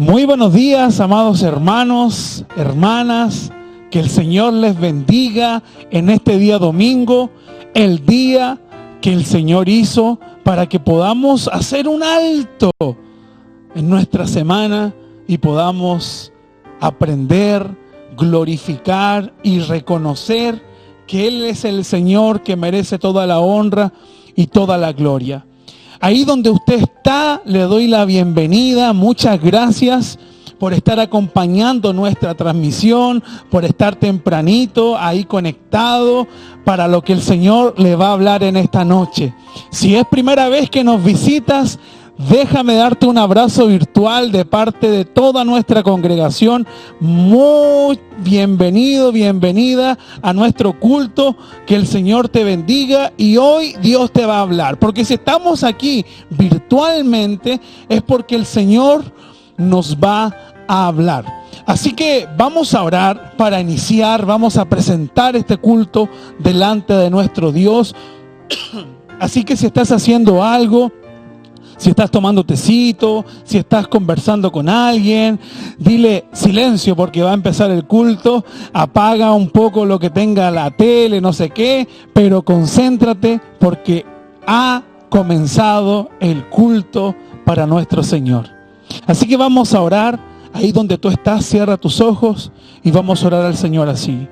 Muy buenos días, amados hermanos, hermanas. Que el Señor les bendiga en este día domingo, el día que el Señor hizo para que podamos hacer un alto en nuestra semana y podamos aprender, glorificar y reconocer que Él es el Señor que merece toda la honra y toda la gloria. Ahí donde usted está, le doy la bienvenida. Muchas gracias por estar acompañando nuestra transmisión, por estar tempranito ahí conectado para lo que el Señor le va a hablar en esta noche. Si es primera vez que nos visitas, déjame darte un abrazo virtual de parte de toda nuestra congregación. Muy bienvenido, bienvenida a nuestro culto. Que el Señor te bendiga y hoy Dios te va a hablar. Porque si estamos aquí virtualmente es porque el Señor nos va a hablar. Así que vamos a orar para iniciar, vamos a presentar este culto delante de nuestro Dios. Así que si estás haciendo algo, si estás tomando tecito, si estás conversando con alguien, dile silencio porque va a empezar el culto. Apaga un poco lo que tenga la tele, no sé qué, pero concéntrate porque ha comenzado el culto para nuestro Señor. Así que vamos a orar. Ahí donde tú estás, cierra tus ojos y vamos a orar al Señor así.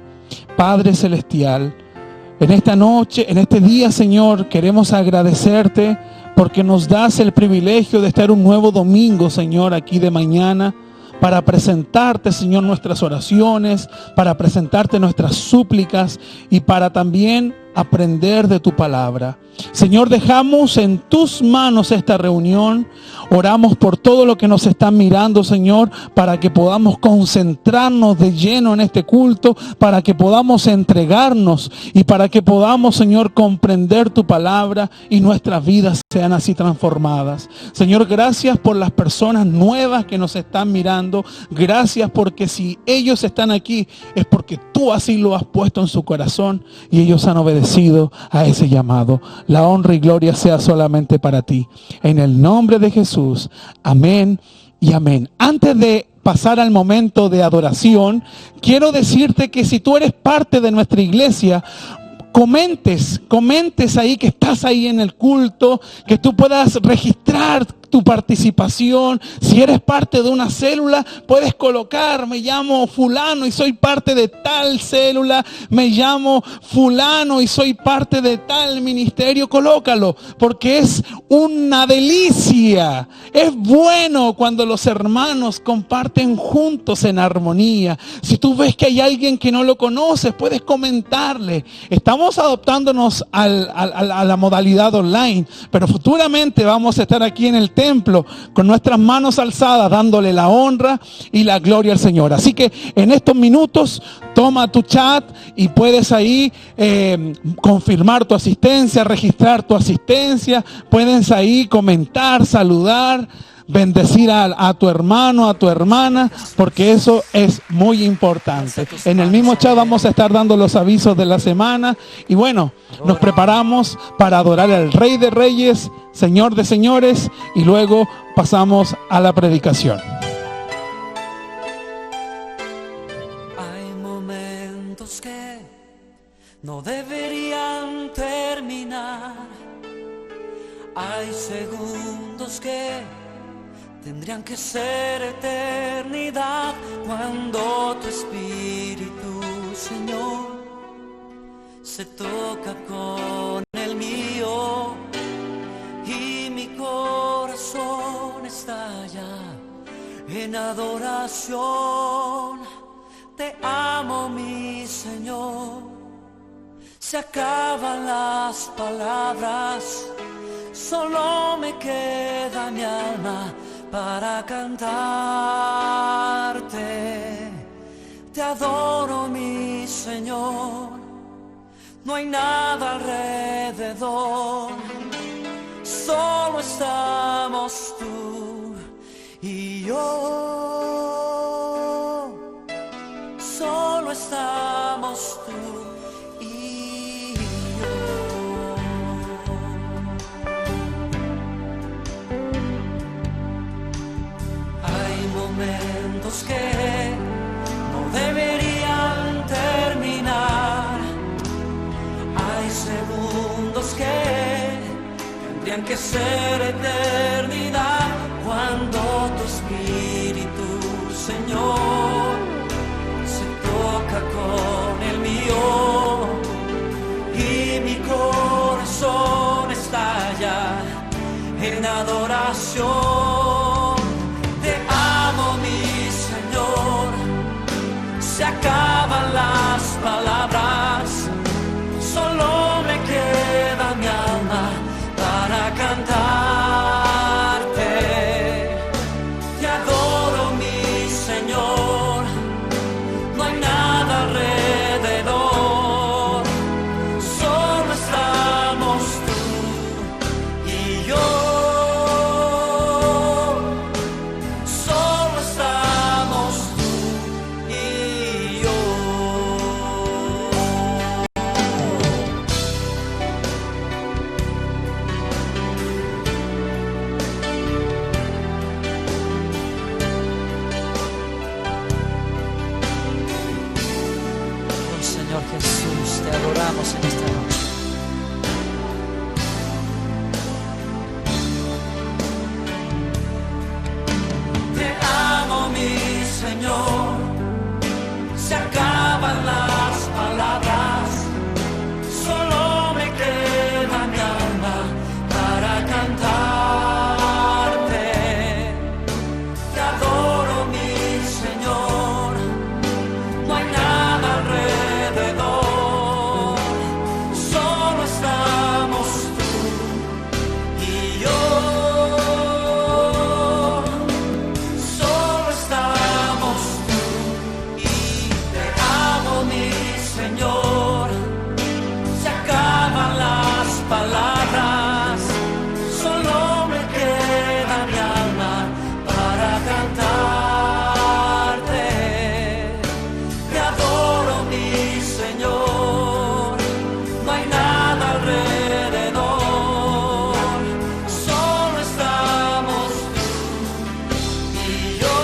Padre Celestial, en esta noche, en este día, Señor, queremos agradecerte porque nos das el privilegio de estar un nuevo domingo, Señor, aquí de mañana, para presentarte, Señor, nuestras oraciones, para presentarte nuestras súplicas y para también aprender de tu palabra. Señor, dejamos en tus manos esta reunión. Oramos por todo lo que nos están mirando, Señor, para que podamos concentrarnos de lleno en este culto, para que podamos entregarnos y para que podamos, Señor, comprender tu palabra y nuestras vidas sean así transformadas. Señor, gracias por las personas nuevas que nos están mirando. Gracias porque si ellos están aquí es porque tú así lo has puesto en su corazón y ellos han obedecido a ese llamado. La honra y gloria sea solamente para ti. En el nombre de Jesús. Amén y amén. Antes de pasar al momento de adoración, quiero decirte que si tú eres parte de nuestra iglesia, comentes ahí que estás ahí en el culto, que tú puedas registrar tu participación. Si eres parte de una célula, puedes colocar: me llamo fulano y soy parte de tal célula, me llamo fulano y soy parte de tal ministerio. Colócalo, porque es una delicia. Es bueno cuando los hermanos comparten juntos en armonía. Si tú ves que hay alguien que no lo conoces, puedes comentarle. Estamos adoptándonos a la modalidad online, pero futuramente vamos a estar aquí en el templo con nuestras manos alzadas dándole la honra y la gloria al Señor. Así que en estos minutos toma tu chat y puedes ahí confirmar tu asistencia, registrar tu asistencia. Puedes ahí comentar, saludar, bendecir a tu hermano, a tu hermana, porque eso es muy importante. En el mismo chat vamos a estar dando los avisos de la semana. Y bueno, nos preparamos para adorar al Rey de Reyes, Señor de Señores, y luego pasamos a la predicación. Hay momentos que no deberían terminar. Hay segundos que tendrían que ser eternidad cuando tu espíritu, Señor, se toca con el mío y mi corazón estalla en adoración. Te amo, mi Señor. Se acaban las palabras, solo me queda mi alma para cantarte. Te adoro, mi Señor. No hay nada alrededor, solo estamos tú y yo. Solo estamos tú y yo. Hay momentos tendrían que ser eternidad cuando tu espíritu, Señor, se toca con el mío y mi corazón estalla en adoración. Te amo, mi Señor, se acaban las palabras, solo me queda mi alma para cantarte. Te adoro, mi Señor, no hay nada alrededor, solo estamos tú y yo. Solo estamos tú y yo. Oh, Señor Jesús, te adoramos en esta noche. Te amo, mi Señor, se acaban las palabras, solo me queda mi alma para cantarte. Te adoro, mi Señor, no hay nada alrededor, solo estamos tú y yo. Solo estamos tú y te amo, mi Señor, se acaban las palabras, solo me queda mi alma para cantarte. Te adoro, mi Señor, no hay nada alrededor, solo estamos tú y yo.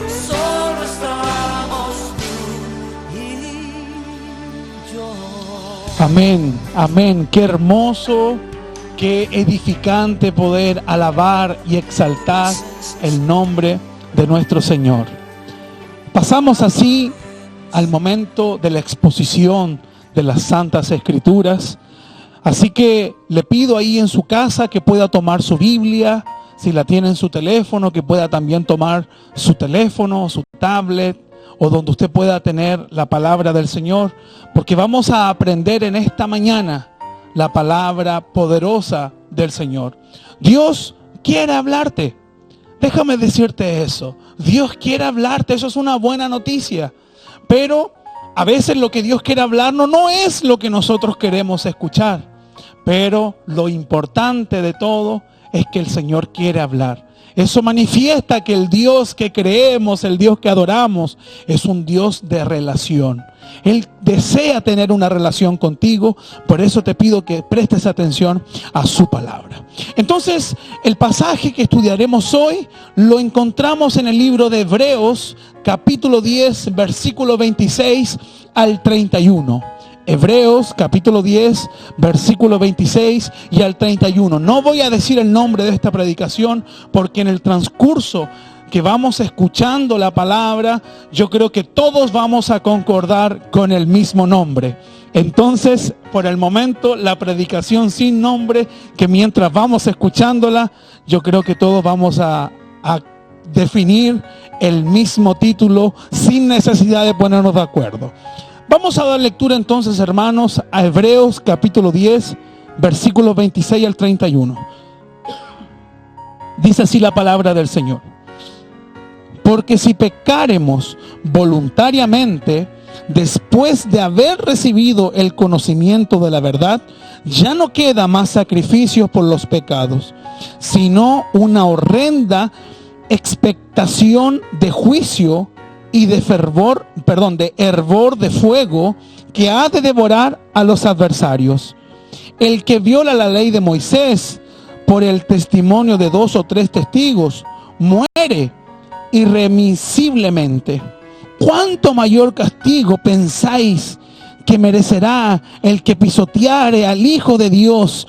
Solo estamos tú y yo. Amén, amén. Qué hermoso, qué edificante poder alabar y exaltar el nombre de nuestro Señor. Pasamos así al momento de la exposición de las Santas Escrituras. Así que le pido ahí en su casa que pueda tomar su Biblia, si la tiene en su teléfono, que pueda también tomar su teléfono, su tablet, o donde usted pueda tener la palabra del Señor, porque vamos a aprender en esta mañana la palabra poderosa del Señor. Dios quiere hablarte. Déjame decirte eso. Dios quiere hablarte, eso es una buena noticia. Pero a veces lo que Dios quiere hablarnos no es lo que nosotros queremos escuchar. Pero lo importante de todo es que el Señor quiere hablar. Eso manifiesta que el Dios que creemos, el Dios que adoramos, es un Dios de relación. Él desea tener una relación contigo, por eso te pido que prestes atención a su palabra. Entonces, el pasaje que estudiaremos hoy lo encontramos en el libro de Hebreos, capítulo 10, versículo 26 al 31. Hebreos capítulo 10, versículo 26 y al 31. No voy a decir el nombre de esta predicación porque en el transcurso que vamos escuchando la palabra, yo creo que todos vamos a concordar con el mismo nombre. Entonces, por el momento, la predicación sin nombre, que mientras vamos escuchándola, yo creo que todos vamos a definir el mismo título sin necesidad de ponernos de acuerdo. Vamos a dar lectura entonces, hermanos, a Hebreos capítulo 10, versículos 26 al 31. Dice así la palabra del Señor. Porque si pecáremos voluntariamente, después de haber recibido el conocimiento de la verdad, ya no queda más sacrificios por los pecados, sino una horrenda expectación de juicio y de hervor de fuego que ha de devorar a los adversarios. El que viola la ley de Moisés por el testimonio de 2 o 3 testigos muere irremisiblemente. ¿Cuánto mayor castigo pensáis que merecerá el que pisoteare al Hijo de Dios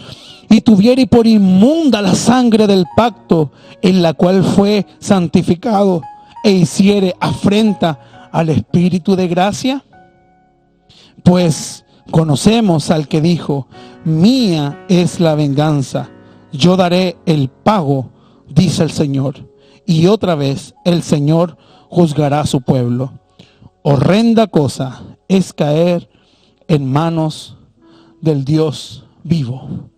y tuviere por inmunda la sangre del pacto en la cual fue santificado e hiciere afrenta al Espíritu de gracia? Pues conocemos al que dijo: mía es la venganza, yo daré el pago, dice el Señor. Y otra vez el Señor juzgará a su pueblo. Horrenda cosa es caer en manos del Dios vivo.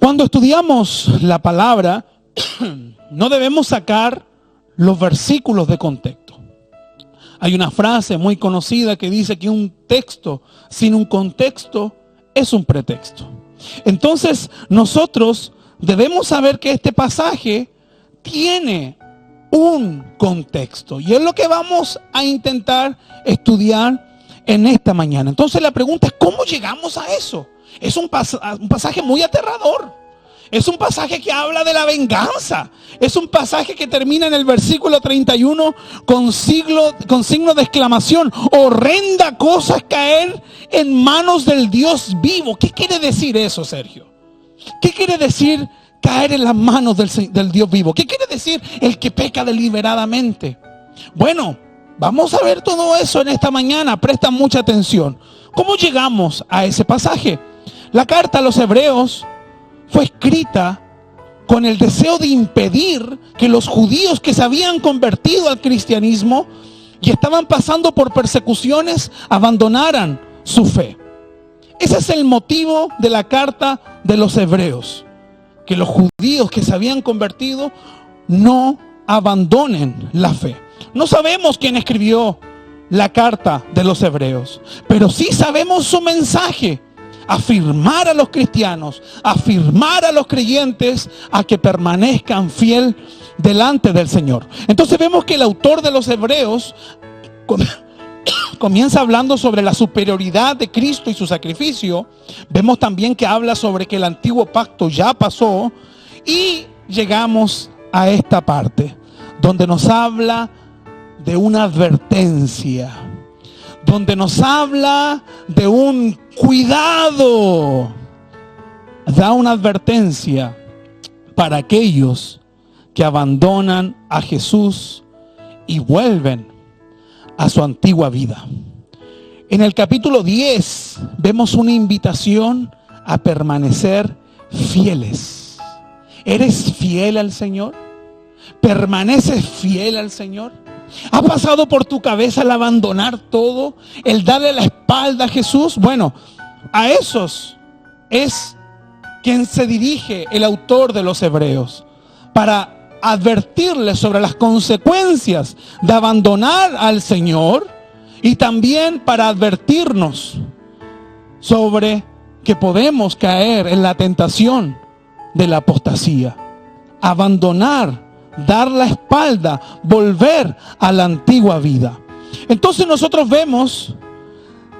Cuando estudiamos la palabra, no debemos sacar los versículos de contexto. Hay una frase muy conocida que dice que un texto sin un contexto es un pretexto. Entonces, nosotros debemos saber que este pasaje tiene un contexto. Y es lo que vamos a intentar estudiar en esta mañana. Entonces, la pregunta es: ¿cómo llegamos a eso? Es un pasaje muy aterrador. Es un pasaje que habla de la venganza. Es un pasaje que termina en el versículo 31 con signo de exclamación. Horrenda cosa es caer en manos del Dios vivo. ¿Qué quiere decir eso, Sergio? ¿Qué quiere decir caer en las manos del Dios vivo? ¿Qué quiere decir el que peca deliberadamente? Bueno, vamos a ver todo eso en esta mañana. Presta mucha atención. ¿Cómo llegamos a ese pasaje? La carta a los Hebreos fue escrita con el deseo de impedir que los judíos que se habían convertido al cristianismo y estaban pasando por persecuciones abandonaran su fe. Ese es el motivo de la carta de los Hebreos, que los judíos que se habían convertido no abandonen la fe. No sabemos quién escribió la carta de los Hebreos, pero sí sabemos su mensaje: afirmar a los cristianos, afirmar a los creyentes a que permanezcan fiel delante del Señor. Entonces vemos que el autor de los Hebreos comienza hablando sobre la superioridad de Cristo y su sacrificio. Vemos también que habla sobre que el antiguo pacto ya pasó, y llegamos a esta parte donde nos habla de una advertencia, donde nos habla de un cuidado. Da una advertencia para aquellos que abandonan a Jesús y vuelven a su antigua vida. En el capítulo 10 vemos una invitación a permanecer fieles. ¿Eres fiel al Señor? ¿Permaneces fiel al Señor? ¿Ha pasado por tu cabeza el abandonar todo, el darle la espalda a Jesús? Bueno, a esos es quien se dirige el autor de los Hebreos, para advertirles sobre las consecuencias de abandonar al Señor, y también para advertirnos sobre que podemos caer en la tentación de la apostasía. Abandonar, dar la espalda, volver a la antigua vida. Entonces nosotros vemos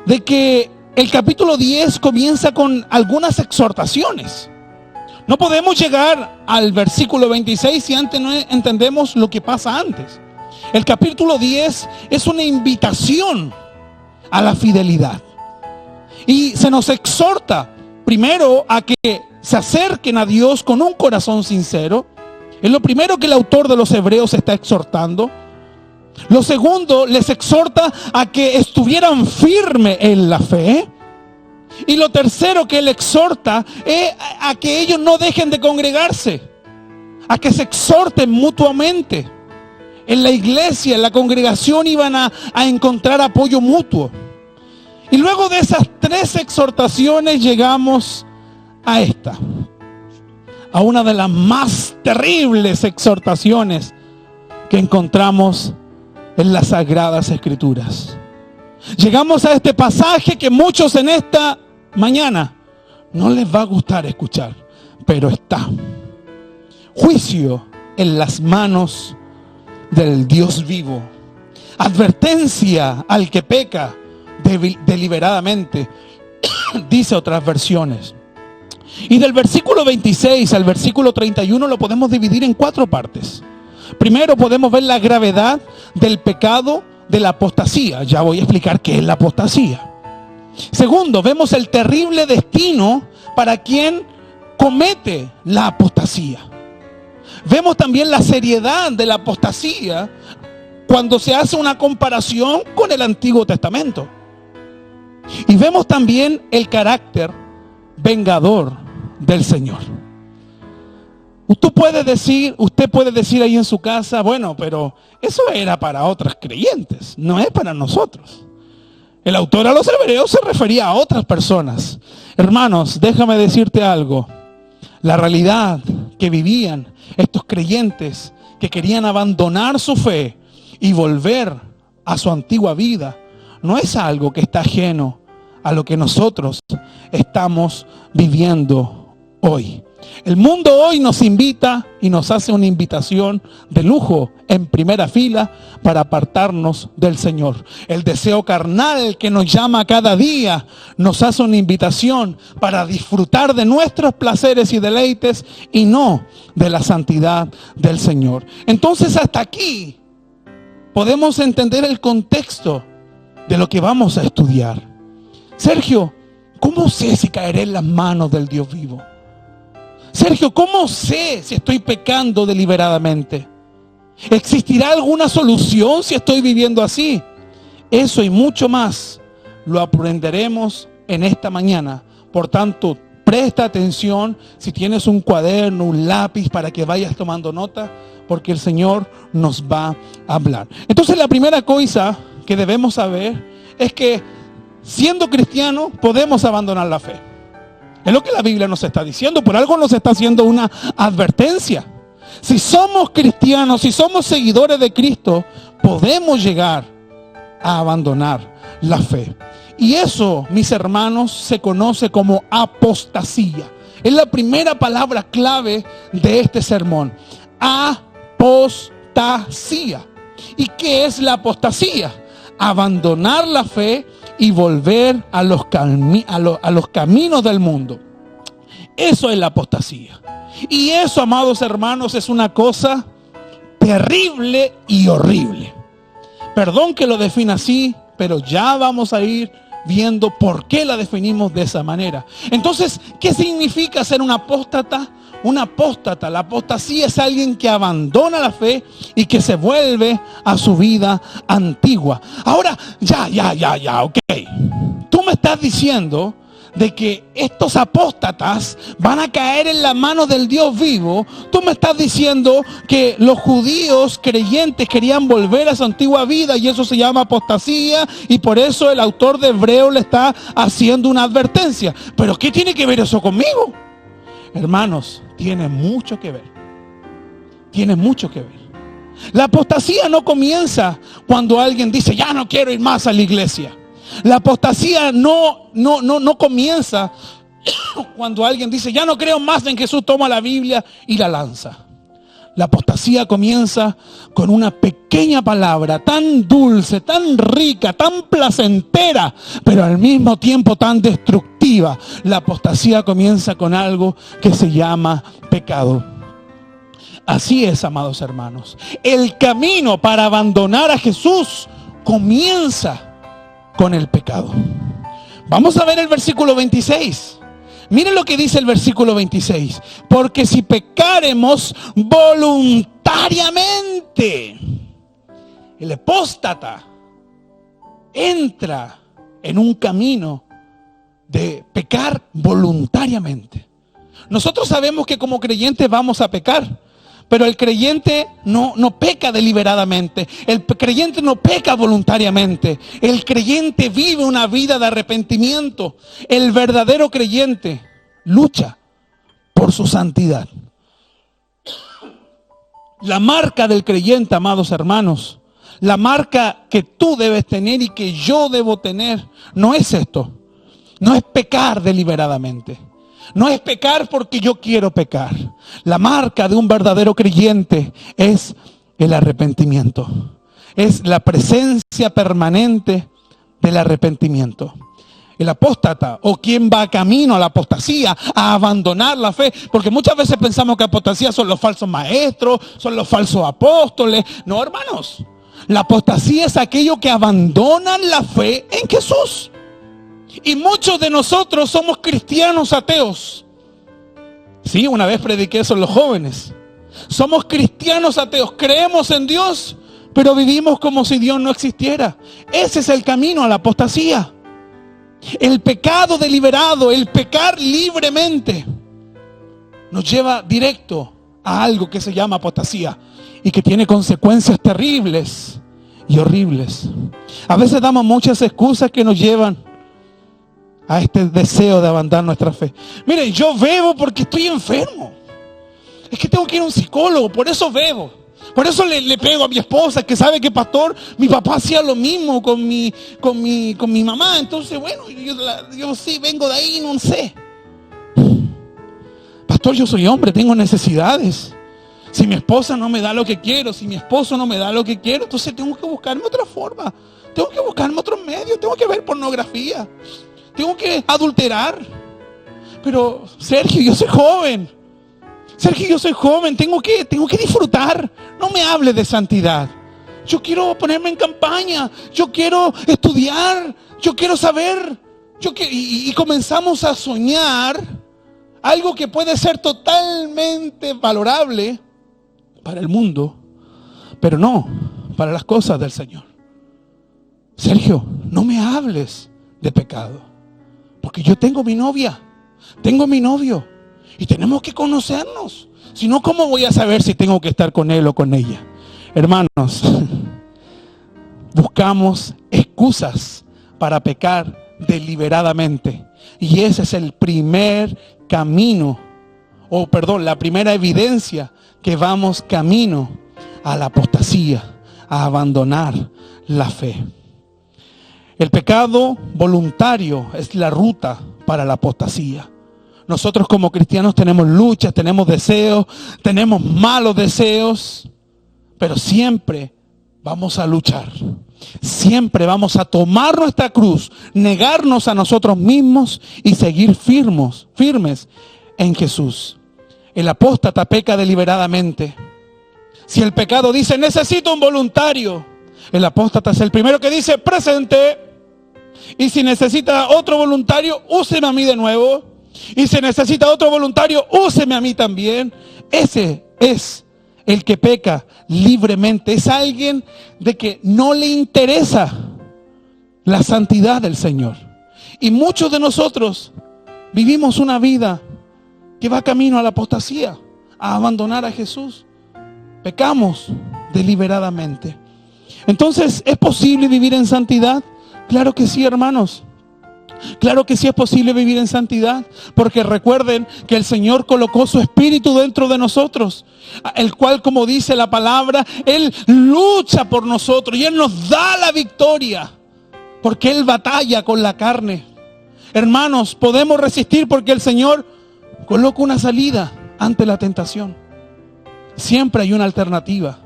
de que el capítulo 10 comienza con algunas exhortaciones. No podemos llegar al versículo 26 si antes no entendemos lo que pasa antes. El capítulo 10 es una invitación a la fidelidad. Y se nos exhorta primero a que se acerquen a Dios con un corazón sincero. Es lo primero que el autor de los Hebreos está exhortando. Lo segundo, les exhorta a que estuvieran firmes en la fe. Y lo tercero que él exhorta es a que ellos no dejen de congregarse, a que se exhorten mutuamente. En la iglesia, en la congregación, iban a encontrar apoyo mutuo. Y luego de esas tres exhortaciones llegamos a esta, a una de las más terribles exhortaciones que encontramos en las Sagradas Escrituras. Llegamos a este pasaje que muchos en esta mañana no les va a gustar escuchar, pero está: juicio en las manos del Dios vivo, advertencia al que peca deliberadamente, dice otras versiones. Y del versículo 26 al versículo 31 lo podemos dividir en 4 partes. Primero podemos ver la gravedad del pecado de la apostasía. Ya voy a explicar qué es la apostasía. Segundo, vemos el terrible destino para quien comete la apostasía. Vemos también la seriedad de la apostasía cuando se hace una comparación con el Antiguo Testamento. Y vemos también el carácter vengador del Señor. Usted puede decir ahí en su casa, bueno, pero eso era para otros creyentes, no es para nosotros. El autor a los hebreos se refería a otras personas. Hermanos, déjame decirte algo. La realidad que vivían estos creyentes que querían abandonar su fe y volver a su antigua vida no es algo que está ajeno a lo que nosotros estamos viviendo hoy. El mundo hoy nos invita y nos hace una invitación de lujo en primera fila para apartarnos del Señor. El deseo carnal que nos llama cada día nos hace una invitación para disfrutar de nuestros placeres y deleites y no de la santidad del Señor. Entonces hasta aquí podemos entender el contexto de lo que vamos a estudiar. Sergio, ¿cómo sé si caeré en las manos del Dios vivo? Sergio, ¿cómo sé si estoy pecando deliberadamente? ¿Existirá alguna solución si estoy viviendo así? Eso y mucho más lo aprenderemos en esta mañana. Por tanto, presta atención si tienes un cuaderno, un lápiz para que vayas tomando nota, porque el Señor nos va a hablar. Entonces la primera cosa que debemos saber es que siendo cristianos podemos abandonar la fe. Es lo que la Biblia nos está diciendo. Por algo nos está haciendo una advertencia. Si somos cristianos, si somos seguidores de Cristo, podemos llegar a abandonar la fe. Y eso, mis hermanos, se conoce como apostasía. Es la primera palabra clave de este sermón. Apostasía. ¿Y qué es la apostasía? Abandonar la fe y volver a los caminos del mundo. Eso es la apostasía. Y eso, amados hermanos, es una cosa terrible y horrible. Perdón que lo defina así, pero ya vamos a ir viendo por qué la definimos de esa manera. Entonces, ¿qué significa ser un apóstata? Un apóstata, la apostasía es alguien que abandona la fe y que se vuelve a su vida antigua. Ahora, ok. Tú me estás diciendo de que estos apóstatas van a caer en las manos del Dios vivo. Tú me estás diciendo que los judíos creyentes querían volver a su antigua vida y eso se llama apostasía, y por eso el autor de Hebreos le está haciendo una advertencia. Pero ¿qué tiene que ver eso conmigo? Hermanos, tiene mucho que ver. Tiene mucho que ver. La apostasía no comienza cuando alguien dice, ya no quiero ir más a la iglesia. La apostasía no comienza cuando alguien dice, ya no creo más en Jesús, toma la Biblia y la lanza. La apostasía comienza con una pequeña palabra tan dulce, tan rica, tan placentera, pero al mismo tiempo tan destructiva. La apostasía comienza con algo que se llama pecado. Así es, amados hermanos. El camino para abandonar a Jesús comienza con el pecado. Vamos a ver el versículo 26. Miren lo que dice el versículo 26. Porque si pecáremos voluntariamente, el apóstata entra en un camino de pecar voluntariamente. Nosotros sabemos que como creyentes vamos a pecar, pero el creyente no peca deliberadamente. El creyente no peca voluntariamente. El creyente vive una vida de arrepentimiento. El verdadero creyente lucha por su santidad. La marca del creyente, amados hermanos, la marca que tú debes tener y que yo debo tener, no es esto. No es pecar deliberadamente. No es pecar porque yo quiero pecar. La marca de un verdadero creyente es el arrepentimiento. Es la presencia permanente del arrepentimiento. El apóstata o quien va camino a la apostasía, a abandonar la fe, porque muchas veces pensamos que apostasía son los falsos maestros, son los falsos apóstoles. No, hermanos, la apostasía es aquello que abandonan la fe en Jesús. Y muchos de nosotros somos cristianos ateos. Sí, una vez prediqué eso en los jóvenes. Somos cristianos ateos, creemos en Dios, pero vivimos como si Dios no existiera. Ese es el camino a la apostasía. El pecado deliberado, el pecar libremente, nos lleva directo a algo que se llama apostasía y que tiene consecuencias terribles y horribles. A veces damos muchas excusas que nos llevan a este deseo de abandonar nuestra fe. Miren, yo bebo porque estoy enfermo. Es que tengo que ir a un psicólogo, por eso bebo. Por eso le pego a mi esposa, que sabe que pastor, mi papá hacía lo mismo con mi mamá. Entonces, bueno, yo sí vengo de ahí, no sé. Pastor, yo soy hombre, tengo necesidades. Si mi esposa no me da lo que quiero, si mi esposo no me da lo que quiero, entonces tengo que buscarme otra forma. Tengo que buscarme otros medios, tengo que ver pornografía. Tengo que adulterar. Pero, Sergio, yo soy joven. Sergio, yo soy joven, tengo que disfrutar. No me hable de santidad. Yo quiero ponerme en campaña. Yo quiero estudiar. Yo quiero saber. Y comenzamos a soñar algo que puede ser totalmente valorable para el mundo, pero no para las cosas del Señor. Sergio, no me hables de pecado, porque yo tengo mi novia, tengo mi novio. Y tenemos que conocernos. Si no, ¿cómo voy a saber si tengo que estar con él o con ella? Hermanos, buscamos excusas para pecar deliberadamente. Y ese es el primer camino, la primera evidencia que vamos camino a la apostasía, a abandonar la fe. El pecado voluntario es la ruta para la apostasía. Nosotros como cristianos tenemos luchas, tenemos deseos, tenemos malos deseos, pero siempre vamos a luchar. Siempre vamos a tomar nuestra cruz, negarnos a nosotros mismos y seguir firmes en Jesús. El apóstata peca deliberadamente. Si el pecado dice, necesito un voluntario, el apóstata es el primero que dice, presente. Y si necesita otro voluntario, úseme a mí de nuevo. Y si necesita otro voluntario, úseme a mí también. Ese es el que peca libremente. Es alguien de que no le interesa la santidad del Señor. Y muchos de nosotros vivimos una vida que va camino a la apostasía, a abandonar a Jesús. Pecamos deliberadamente. Entonces, ¿es posible vivir en santidad? Claro que sí, hermanos. Claro que sí es posible vivir en santidad, porque recuerden que el Señor colocó su Espíritu dentro de nosotros, el cual, como dice la palabra, Él lucha por nosotros y Él nos da la victoria, porque Él batalla con la carne. Hermanos, podemos resistir porque el Señor coloca una salida ante la tentación. Siempre hay una alternativa.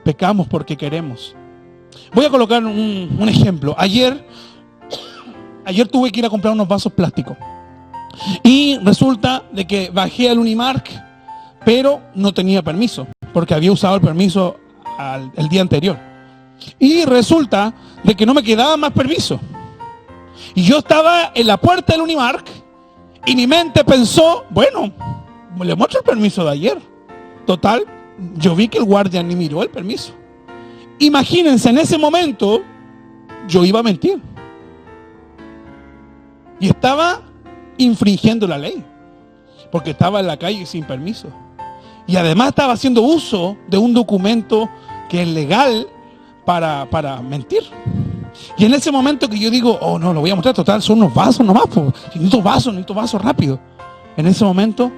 Pecamos porque queremos. Voy a colocar un ejemplo. Ayer tuve que ir a comprar unos vasos plásticos. Y resulta de que bajé al Unimark, pero no tenía permiso, porque había usado el permiso el día anterior. Y resulta de que no me quedaba más permiso. Y yo estaba en la puerta del Unimark y mi mente pensó, bueno, le muestro el permiso de ayer. Total, yo vi que el guardia ni miró el permiso. Imagínense, en ese momento yo iba a mentir. Y estaba infringiendo la ley, porque estaba en la calle sin permiso. Y además estaba haciendo uso de un documento que es legal para mentir. Y en ese momento que yo digo, oh no, lo voy a mostrar, total, son unos vasos nomás, pues. Necesito vasos rápido. En ese momento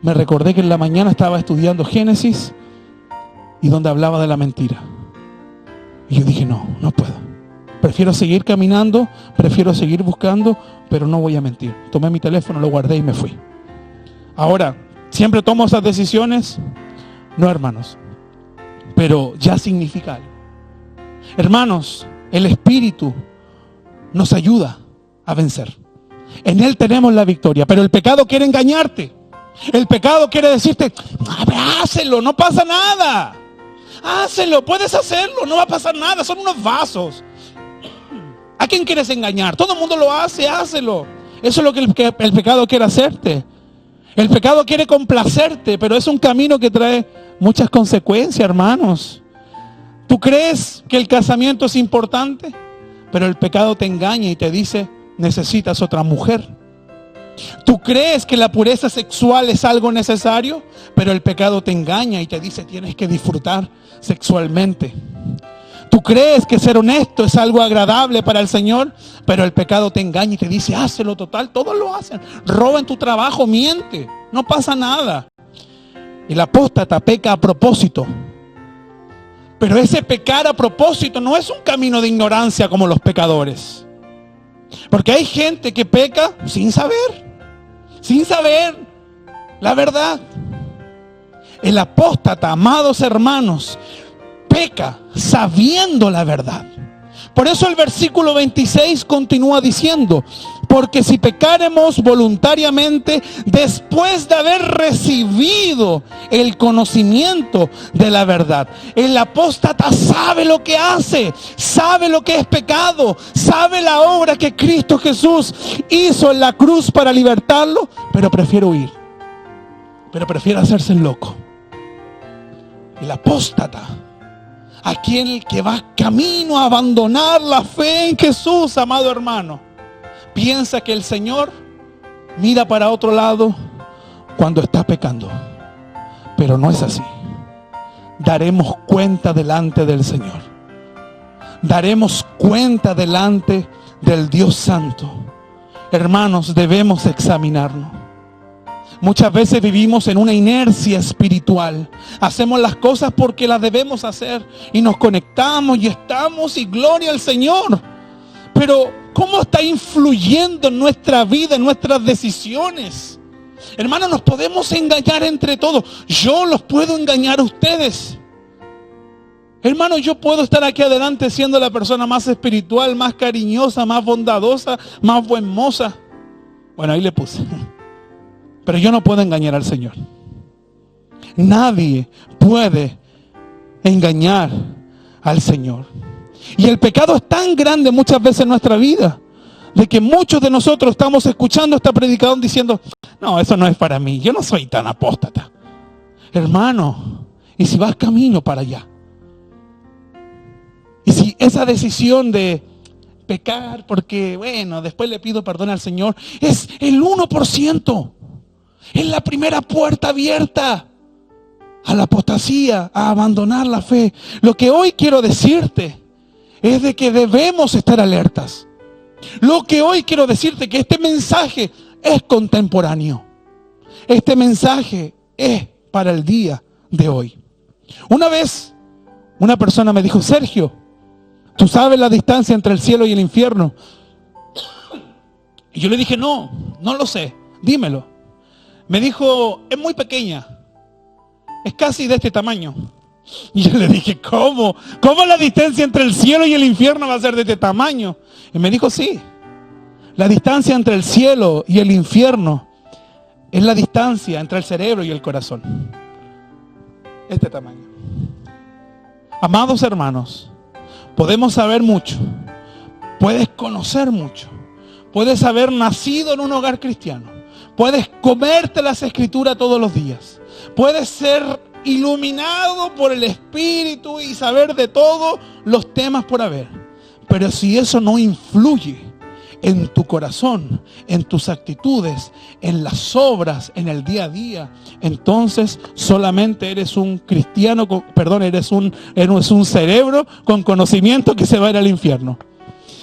me recordé que en la mañana estaba estudiando Génesis y donde hablaba de la mentira. Y yo dije, no puedo. Prefiero seguir caminando, prefiero seguir buscando, pero no voy a mentir. Tomé mi teléfono, lo guardé y me fui. Ahora, ¿siempre tomo esas decisiones? No, hermanos. Pero ya significa algo. Hermanos, el Espíritu nos ayuda a vencer. En Él tenemos la victoria, pero el pecado quiere engañarte. El pecado quiere decirte, hácelo, no pasa hácelo, puedes hacerlo, no va a pasar nada, son unos vasos. ¿A quién quieres engañar? Todo el mundo lo hace, hácelo. Eso es lo que el pecado quiere hacerte. El pecado quiere complacerte, pero es un camino que trae muchas consecuencias, hermanos. ¿Tú crees que el casamiento es importante? Pero el pecado te engaña y te dice, necesitas otra mujer. ¿Tú crees que la pureza sexual es algo necesario? Pero el pecado te engaña y te dice, tienes que disfrutar sexualmente. ¿Tú crees que ser honesto es algo agradable para el Señor? Pero el pecado te engaña y te dice, hácelo, total, todos lo hacen. Roba en tu trabajo, miente, no pasa nada. El apóstata peca a propósito. Pero ese pecar a propósito no es un camino de ignorancia como los pecadores. Porque hay gente que peca sin saber la verdad. El apóstata, amados hermanos, peca sabiendo la verdad. Por eso el versículo 26 continúa diciendo, porque si pecáremos voluntariamente después de haber recibido el conocimiento de la verdad. El apóstata sabe lo que hace, sabe lo que es pecado, sabe la obra que Cristo Jesús hizo en la cruz para libertarlo, pero prefiere huir, pero prefiere hacerse el loco. El apóstata, aquel que va camino a abandonar la fe en Jesús, amado hermano, piensa que el Señor mira para otro lado cuando está pecando. Pero no es así. Daremos cuenta delante del Señor. Daremos cuenta delante del Dios Santo. Hermanos, debemos examinarnos. Muchas veces vivimos en una inercia espiritual. Hacemos las cosas porque las debemos hacer y nos conectamos y estamos y gloria al Señor. Pero ¿cómo está influyendo en nuestra vida, en nuestras decisiones? Hermanos, nos podemos engañar entre todos. Yo los puedo engañar a ustedes. Hermanos, yo puedo estar aquí adelante siendo la persona más espiritual, más cariñosa, más bondadosa, más buen moza. Bueno, ahí le puse. Pero yo no puedo engañar al Señor. Nadie puede engañar al Señor. Y el pecado es tan grande muchas veces en nuestra vida, de que muchos de nosotros estamos escuchando esta predicación diciendo, no, eso no es para mí, yo no soy tan apóstata. Hermano, ¿y si vas camino para allá? Y si esa decisión de pecar porque, bueno, después le pido perdón al Señor, es el 1%. Es la primera puerta abierta a la apostasía, a abandonar la fe. Lo que hoy quiero decirte es de que debemos estar alertas. Lo que hoy quiero decirte es que este mensaje es contemporáneo. Este mensaje es para el día de hoy. Una vez una persona me dijo, Sergio, ¿tú sabes la distancia entre el cielo y el infierno? Y yo le dije, no lo sé, dímelo. Me dijo, es muy pequeña, es casi de este tamaño. Y yo le dije, ¿cómo? ¿Cómo la distancia entre el cielo y el infierno va a ser de este tamaño? Y me dijo, sí, la distancia entre el cielo y el infierno es la distancia entre el cerebro y el corazón. Este tamaño. Amados hermanos, podemos saber mucho, puedes conocer mucho, puedes haber nacido en un hogar cristiano, puedes comerte las escrituras todos los días, puedes ser iluminado por el Espíritu y saber de todos los temas por haber. Pero si eso no influye en tu corazón, en tus actitudes, en las obras, en el día a día, entonces solamente eres un cristiano, eres un cerebro con conocimiento que se va a ir al infierno.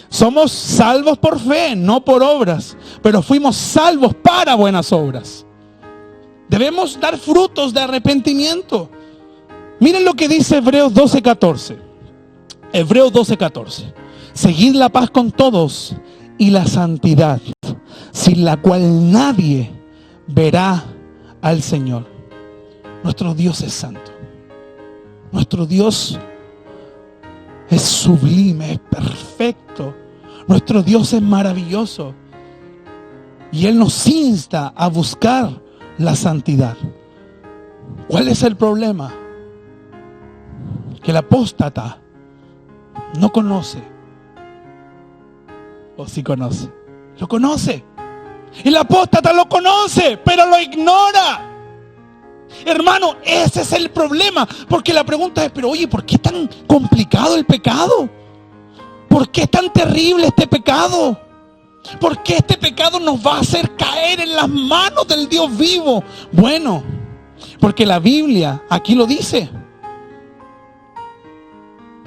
Somos salvos por fe, no por obras, pero fuimos salvos para buenas obras. Debemos dar frutos de arrepentimiento. Miren lo que dice Hebreos 12:14. Hebreos 12:14. Seguid la paz con todos y la santidad, sin la cual nadie verá al Señor. Nuestro Dios es santo. Nuestro Dios es sublime, es perfecto. Nuestro Dios es maravilloso. Y Él nos insta a buscar la santidad. ¿Cuál es el problema? Que el apóstata no conoce ¿O sí conoce? Lo conoce. El apóstata lo conoce, pero lo ignora. Hermano, ese es el problema. Porque la pregunta es, pero oye, ¿por qué es tan complicado el pecado? ¿Por qué es tan terrible este pecado? ¿Por qué este pecado nos va a hacer caer en las manos del Dios vivo? Bueno, porque la Biblia aquí lo dice.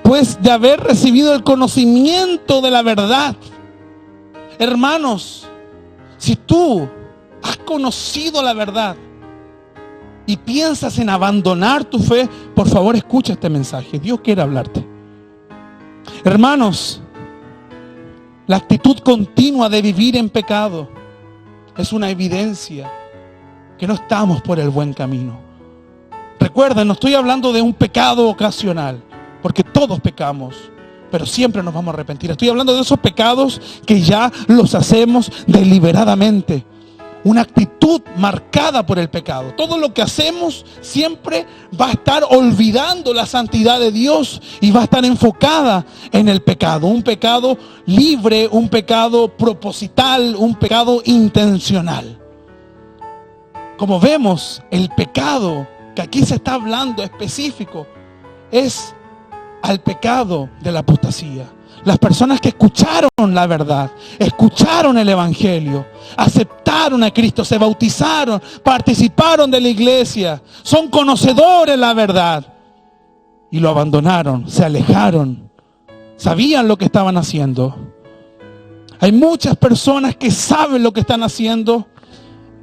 Pues de haber recibido el conocimiento de la verdad. Hermanos, si tú has conocido la verdad y piensas en abandonar tu fe, por favor escucha este mensaje. Dios quiere hablarte. Hermanos, la actitud continua de vivir en pecado es una evidencia que no estamos por el buen camino. Recuerden, no estoy hablando de un pecado ocasional, porque todos pecamos, pero siempre nos vamos a arrepentir. Estoy hablando de esos pecados que ya los hacemos deliberadamente. Una actitud marcada por el pecado. Todo lo que hacemos siempre va a estar olvidando la santidad de Dios y va a estar enfocada en el pecado. Un pecado libre, un pecado proposital, un pecado intencional. Como vemos, el pecado que aquí se está hablando específico es al pecado de la apostasía. Las personas que escucharon la verdad, escucharon el evangelio, aceptaron a Cristo, se bautizaron, participaron de la iglesia, son conocedores de la verdad y lo abandonaron, se alejaron, sabían lo que estaban haciendo. Hay muchas personas que saben lo que están haciendo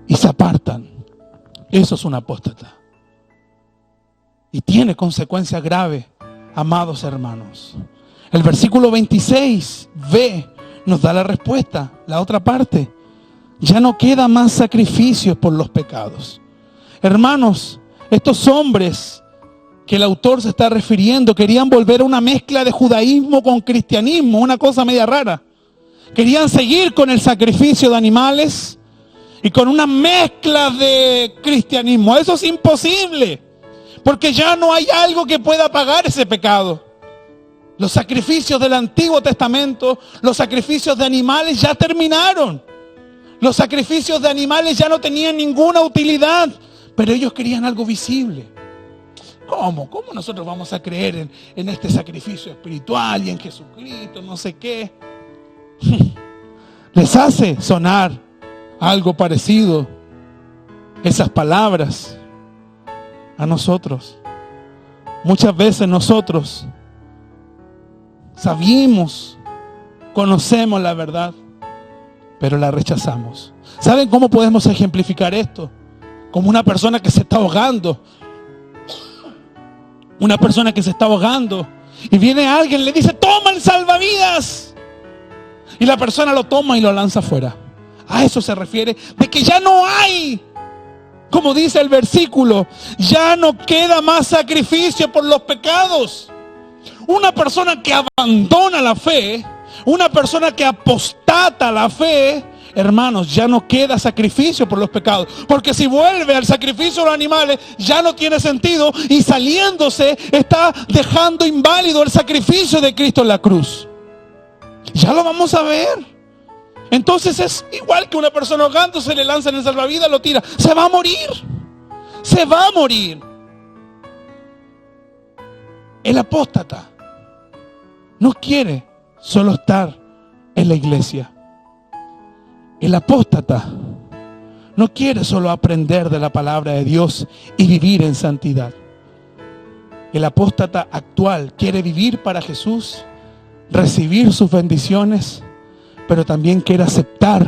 y se apartan. Eso es un apóstata y tiene consecuencias graves, amados hermanos. El versículo 26b nos da la respuesta, la otra parte. Ya no queda más sacrificios por los pecados. Hermanos, estos hombres que el autor se está refiriendo querían volver a una mezcla de judaísmo con cristianismo, una cosa media rara. Querían seguir con el sacrificio de animales y con una mezcla de cristianismo. Eso es imposible, porque ya no hay algo que pueda pagar ese pecado. Los sacrificios del Antiguo Testamento, los sacrificios de animales ya terminaron. Los sacrificios de animales ya no tenían ninguna utilidad, pero ellos querían algo visible. ¿Cómo? ¿Cómo nosotros vamos a creer en este sacrificio espiritual y en Jesucristo, no sé qué? Les hace sonar algo parecido esas palabras a nosotros. Muchas veces nosotros sabemos, conocemos la verdad, pero la rechazamos. ¿Saben cómo podemos ejemplificar esto? Como una persona que se está ahogando. Una persona que se está ahogando y viene alguien y le dice: toma el salvavidas. Y la persona lo toma y lo lanza afuera. A eso se refiere, de que ya no hay, como dice el versículo, ya no queda más sacrificio por los pecados. Una persona que abandona la fe, una persona que apostata la fe, hermanos, ya no queda sacrificio por los pecados. Porque si vuelve al sacrificio de los animales, ya no tiene sentido y saliéndose está dejando inválido el sacrificio de Cristo en la cruz. Ya lo vamos a ver. Entonces es igual que una persona ahogándose, le lanzan el salvavidas, lo tira. Se va a morir. Se va a morir. El apóstata no quiere solo estar en la iglesia. El apóstata no quiere solo aprender de la palabra de Dios y vivir en santidad. El apóstata actual quiere vivir para Jesús, recibir sus bendiciones, pero también quiere aceptar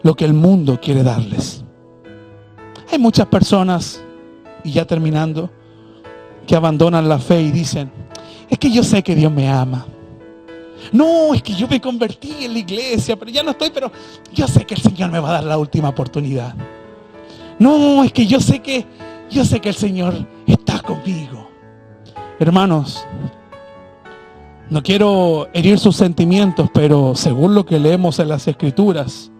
lo que el mundo quiere darles. Hay muchas personas, y ya terminando, que abandonan la fe y dicen: es que yo sé que Dios me ama. No, es que yo me convertí en la iglesia, pero ya no estoy, pero yo sé que el Señor me va a dar la última oportunidad. No, es que yo sé que el Señor está conmigo. Hermanos, no quiero herir sus sentimientos, pero según lo que leemos en las Escrituras,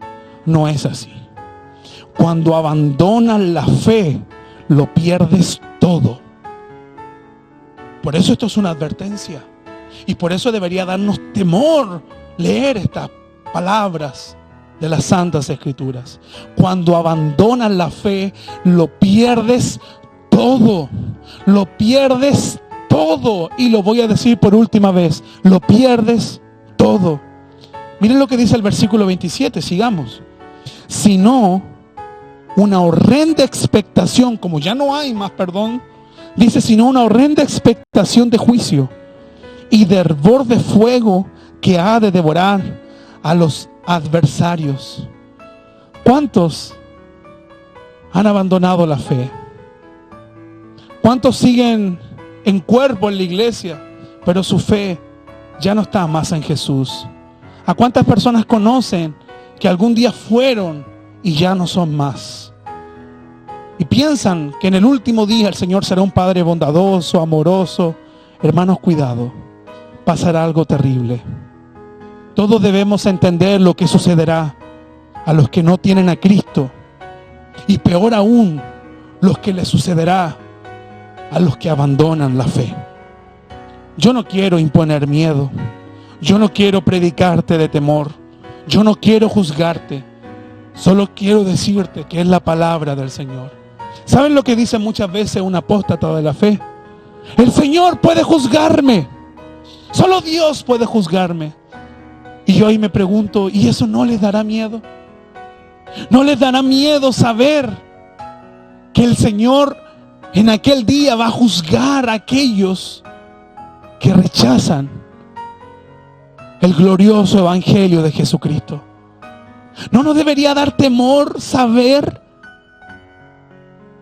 no es así. Cuando abandonas la fe, lo pierdes todo. Por eso esto es una advertencia. Y por eso debería darnos temor leer estas palabras de las Santas Escrituras. Cuando abandonas la fe, lo pierdes todo. Lo pierdes todo. Y lo voy a decir por última vez. Lo pierdes todo. Miren lo que dice el versículo 27. Sigamos. Sino una horrenda expectación, como ya no hay más perdón, dice, sino una horrenda expectación de juicio y de hervor de fuego que ha de devorar a los adversarios. ¿Cuántos han abandonado la fe? ¿Cuántos siguen en cuerpo en la iglesia, pero su fe ya no está más en Jesús? ¿A cuántas personas conocen que algún día fueron y ya no son más? Y piensan que en el último día el Señor será un Padre bondadoso, amoroso. Hermanos, cuidado, pasará algo terrible. Todos debemos entender lo que sucederá a los que no tienen a Cristo. Y peor aún, lo que le sucederá a los que abandonan la fe. Yo no quiero imponer miedo. Yo no quiero predicarte de temor. Yo no quiero juzgarte. Solo quiero decirte que es la palabra del Señor. ¿Saben lo que dice muchas veces un apóstata de la fe? El Señor puede juzgarme. Solo Dios puede juzgarme. Y yo ahí me pregunto, ¿y eso no les dará miedo? ¿No les dará miedo saber que el Señor en aquel día va a juzgar a aquellos que rechazan el glorioso evangelio de Jesucristo? ¿No nos debería dar temor saber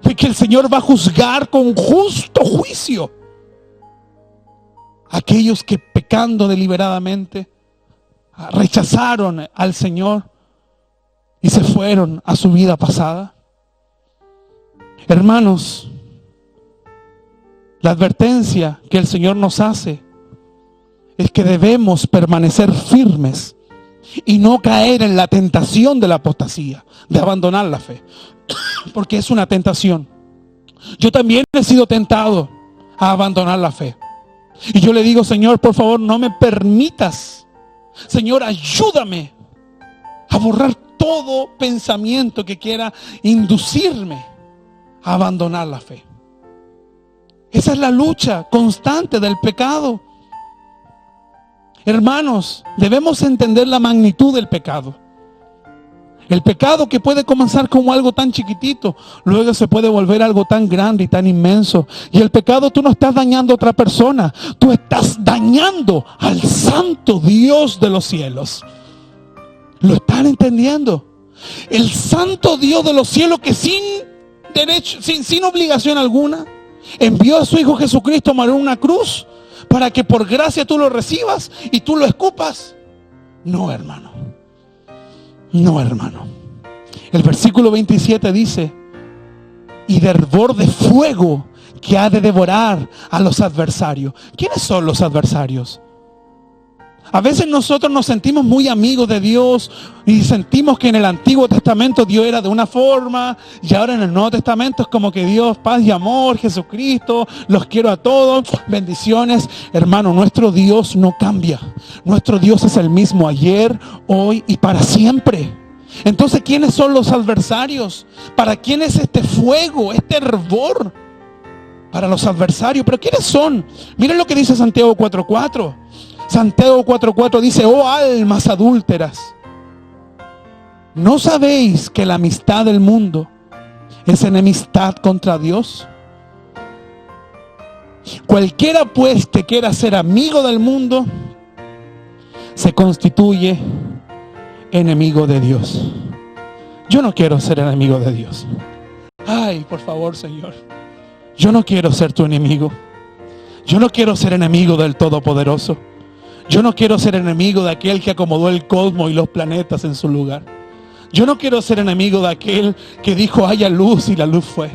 de que el Señor va a juzgar con justo juicio a aquellos que pecando deliberadamente rechazaron al Señor y se fueron a su vida pasada? Hermanos, la advertencia que el Señor nos hace es que debemos permanecer firmes y no caer en la tentación de la apostasía, de abandonar la fe, porque es una tentación. Yo también he sido tentado a abandonar la fe, y yo le digo, Señor, por favor, no me permitas. Señor, ayúdame a borrar todo pensamiento que quiera inducirme a abandonar la fe. Esa es la lucha constante del pecado. Hermanos, debemos entender la magnitud del pecado. El pecado que puede comenzar como algo tan chiquitito, luego se puede volver algo tan grande y tan inmenso. Y el pecado, tú no estás dañando a otra persona, tú estás dañando al santo Dios de los cielos. ¿Lo están entendiendo? El santo Dios de los cielos, que sin derecho, sin obligación alguna, envió a su Hijo Jesucristo a morir en una cruz para que por gracia tú lo recibas y tú lo escupas. No, hermano. No, hermano. El versículo 27 dice, y de hervor de fuego que ha de devorar a los adversarios. ¿Quiénes son los adversarios? A veces nosotros nos sentimos muy amigos de Dios y sentimos que en el Antiguo Testamento Dios era de una forma y ahora en el Nuevo Testamento es como que Dios, paz y amor, Jesucristo, los quiero a todos, bendiciones. Hermano, nuestro Dios no cambia. Nuestro Dios es el mismo ayer, hoy y para siempre. Entonces, ¿quiénes son los adversarios? ¿Para quién es este fuego, este hervor? Para los adversarios. ¿Pero quiénes son? Miren lo que dice Santiago 4:4. Santiago 4:4 dice, oh almas adúlteras, ¿no sabéis que la amistad del mundo es enemistad contra Dios? Cualquiera pues que quiera ser amigo del mundo se constituye enemigo de Dios. Yo no quiero ser enemigo de Dios. Ay, por favor, Señor, yo no quiero ser tu enemigo. Yo no quiero ser enemigo del Todopoderoso. Yo no quiero ser enemigo de aquel que acomodó el cosmos y los planetas en su lugar. Yo no quiero ser enemigo de aquel que dijo haya luz y la luz fue.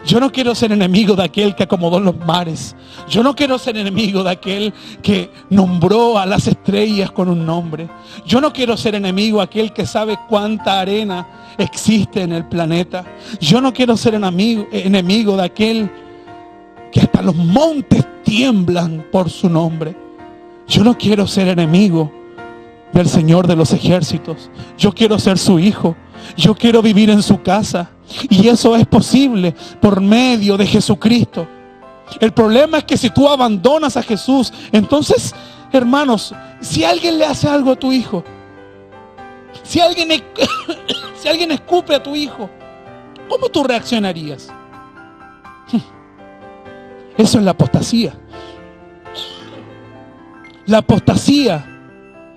Yo no quiero ser enemigo de aquel que acomodó los mares. Yo no quiero ser enemigo de aquel que nombró a las estrellas con un nombre. Yo no quiero ser enemigo de aquel que sabe cuánta arena existe en el planeta. Yo no quiero ser enemigo de aquel que hasta los montes tiemblan por su nombre. Yo no quiero ser enemigo del Señor de los ejércitos. Yo quiero ser su hijo. Yo quiero vivir en su casa. Y eso es posible por medio de Jesucristo. El problema es que si tú abandonas a Jesús, entonces, hermanos, si alguien le hace algo a tu hijo, si alguien escupe a tu hijo, ¿cómo tú reaccionarías? Eso es la apostasía. La apostasía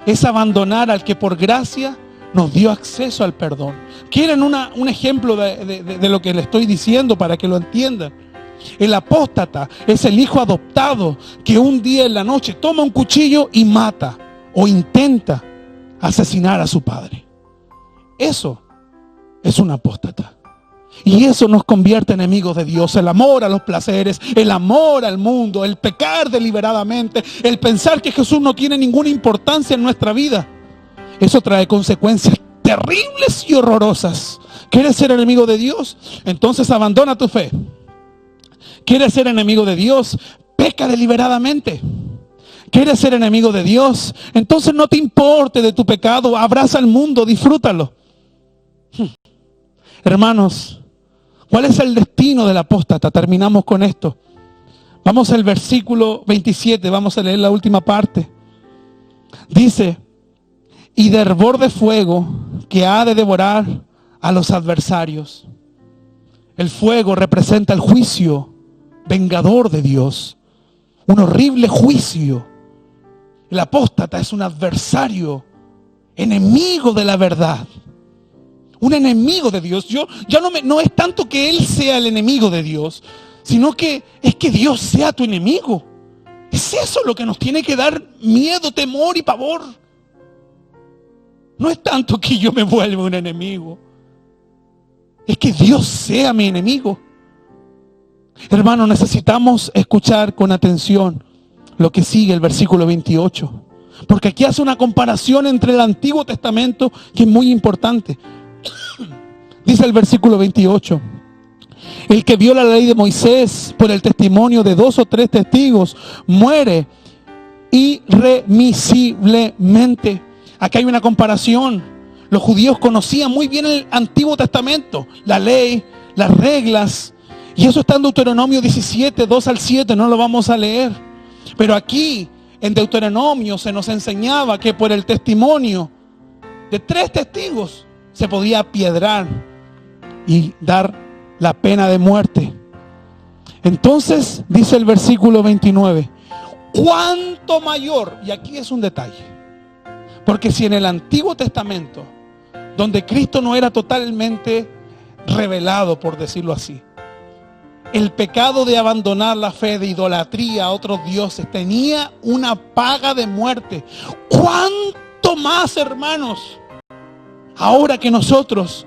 es abandonar al que por gracia nos dio acceso al perdón. ¿Quieren un ejemplo de lo que le estoy diciendo para que lo entiendan? El apóstata es el hijo adoptado que un día en la noche toma un cuchillo y mata o intenta asesinar a su padre. Eso es un apóstata. Y eso nos convierte en enemigos de Dios. El amor a los placeres, el amor al mundo, el pecar deliberadamente, el pensar que Jesús no tiene ninguna importancia en nuestra vida. Eso trae consecuencias terribles y horrorosas. ¿Quieres ser enemigo de Dios? Entonces abandona tu fe. ¿Quieres ser enemigo de Dios? Peca deliberadamente. ¿Quieres ser enemigo de Dios? Entonces no te importe de tu pecado. Abraza el mundo, disfrútalo. Hermanos, ¿cuál es el destino del apóstata? Terminamos con esto. Vamos al versículo 27, vamos a leer la última parte. Dice: y de hervor de fuego que ha de devorar a los adversarios. El fuego representa el juicio vengador de Dios, un horrible juicio. El apóstata es un adversario, enemigo de la verdad, un enemigo de Dios. No es tanto que él sea el enemigo de Dios, sino que es que Dios sea tu enemigo. Es eso lo que nos tiene que dar miedo, temor y pavor. No es tanto que yo me vuelva un enemigo, es que Dios sea mi enemigo. Hermano, necesitamos escuchar con atención lo que sigue el versículo 28. Porque aquí hace una comparación entre el Antiguo Testamento que es muy importante. Dice el versículo 28: el que viola la ley de Moisés por el testimonio de 2 o 3 testigos muere irremisiblemente. Aquí hay una comparación. Los judíos conocían muy bien el Antiguo Testamento, la ley, las reglas. Y eso está en Deuteronomio 17, 2 al 7, no lo vamos a leer. Pero aquí, en Deuteronomio, se nos enseñaba que por el testimonio de 3 testigos se podía apiedrar y dar la pena de muerte. Entonces, dice el versículo 29, ¿cuánto mayor? Y aquí es un detalle. Porque si en el Antiguo Testamento, donde Cristo no era totalmente revelado, por decirlo así, el pecado de abandonar la fe, de idolatría a otros dioses, tenía una paga de muerte. ¿Cuánto más, hermanos? Ahora que nosotros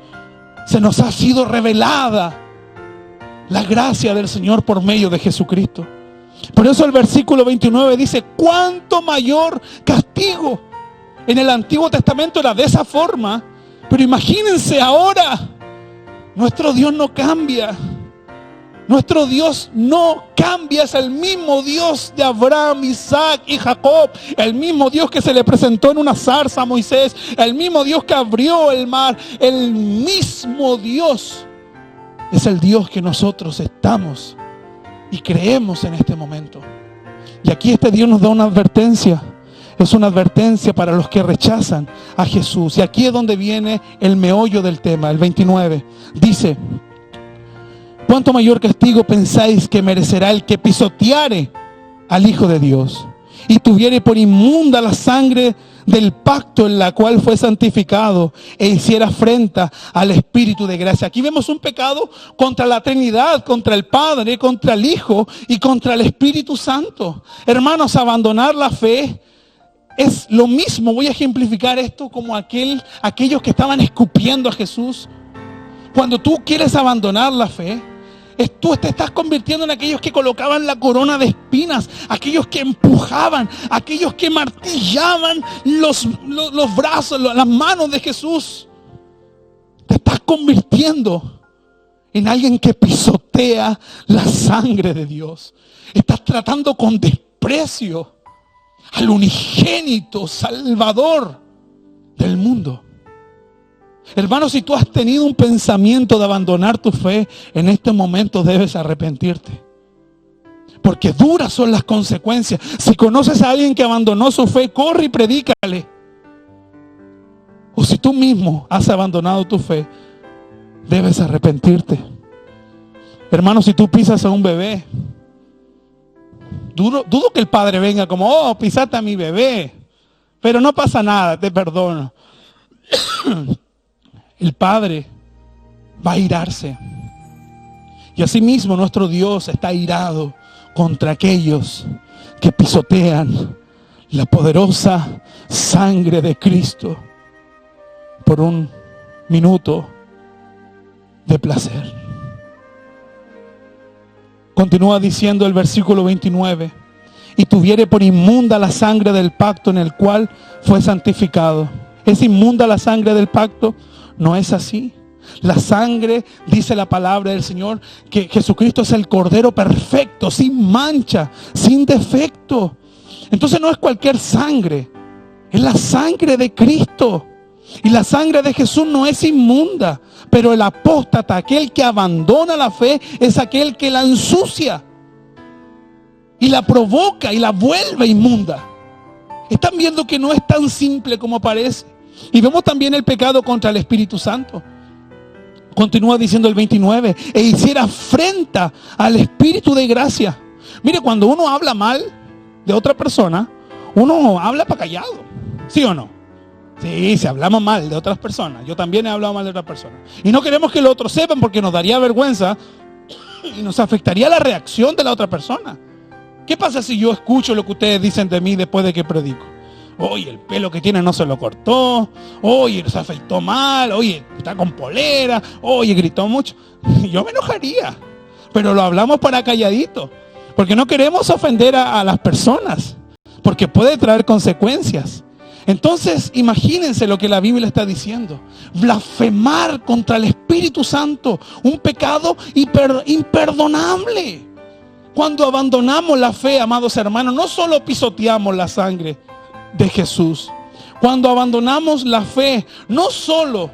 se nos ha sido revelada la gracia del Señor por medio de Jesucristo. Por eso el versículo 29 dice: ¿cuánto mayor castigo? En el Antiguo Testamento era de esa forma, pero imagínense ahora, nuestro Dios no cambia. Nuestro Dios no cambia, es el mismo Dios de Abraham, Isaac y Jacob, el mismo Dios que se le presentó en una zarza a Moisés, el mismo Dios que abrió el mar, el mismo Dios es el Dios que nosotros estamos y creemos en este momento. Y aquí este Dios nos da una advertencia. Es una advertencia para los que rechazan a Jesús. Y aquí es donde viene el meollo del tema, el 29. Dice: ¿cuánto mayor castigo pensáis que merecerá el que pisoteare al Hijo de Dios y tuviere por inmunda la sangre del pacto en la cual fue santificado e hiciera afrenta al Espíritu de gracia? Aquí vemos un pecado contra la Trinidad, contra el Padre, contra el Hijo y contra el Espíritu Santo. Hermanos, abandonar la fe es lo mismo. Voy a ejemplificar esto como aquellos que estaban escupiendo a Jesús. Cuando tú quieres abandonar la fe, tú te estás convirtiendo en aquellos que colocaban la corona de espinas, aquellos que empujaban, aquellos que martillaban los brazos, las manos de Jesús. Te estás convirtiendo en alguien que pisotea la sangre de Dios. Estás tratando con desprecio al unigénito Salvador del mundo. Hermano, si tú has tenido un pensamiento de abandonar tu fe, en este momento debes arrepentirte. Porque duras son las consecuencias. Si conoces a alguien que abandonó su fe, corre y predícale. O si tú mismo has abandonado tu fe, debes arrepentirte. Hermano, si tú pisas a un bebé, dudo que el padre venga como, oh, pisaste a mi bebé, pero no pasa nada, te perdono. El Padre va a irarse. Y asimismo nuestro Dios está irado contra aquellos que pisotean la poderosa sangre de Cristo por un minuto de placer. Continúa diciendo el versículo 29. Y tuviere por inmunda la sangre del pacto en el cual fue santificado. ¿Es inmunda la sangre del pacto? No es así. La sangre, dice la palabra del Señor, que Jesucristo es el Cordero perfecto, sin mancha, sin defecto. Entonces no es cualquier sangre, es la sangre de Cristo. Y la sangre de Jesús no es inmunda, pero el apóstata, aquel que abandona la fe, es aquel que la ensucia y la provoca y la vuelve inmunda. Están viendo que no es tan simple como parece. Y vemos también el pecado contra el Espíritu Santo. Continúa diciendo el 29, e hiciera afrenta al Espíritu de gracia. Mire, cuando uno habla mal de otra persona, uno habla para callado, ¿sí o no? Sí, si hablamos mal de otras personas, yo también he hablado mal de otras personas. Y no queremos que los otros sepan porque nos daría vergüenza y nos afectaría la reacción de la otra persona. ¿Qué pasa si yo escucho lo que ustedes dicen de mí después de que predico? Oye, el pelo que tiene no se lo cortó. Oye, se afeitó mal. Oye, está con polera. Oye, gritó mucho. Yo me enojaría. Pero lo hablamos para calladito. Porque no queremos ofender a las personas. Porque puede traer consecuencias. Entonces, imagínense lo que la Biblia está diciendo. Blasfemar contra el Espíritu Santo. Un pecado imperdonable. Cuando abandonamos la fe, amados hermanos, no solo pisoteamos la sangre de Jesús. Cuando abandonamos la fe, no solo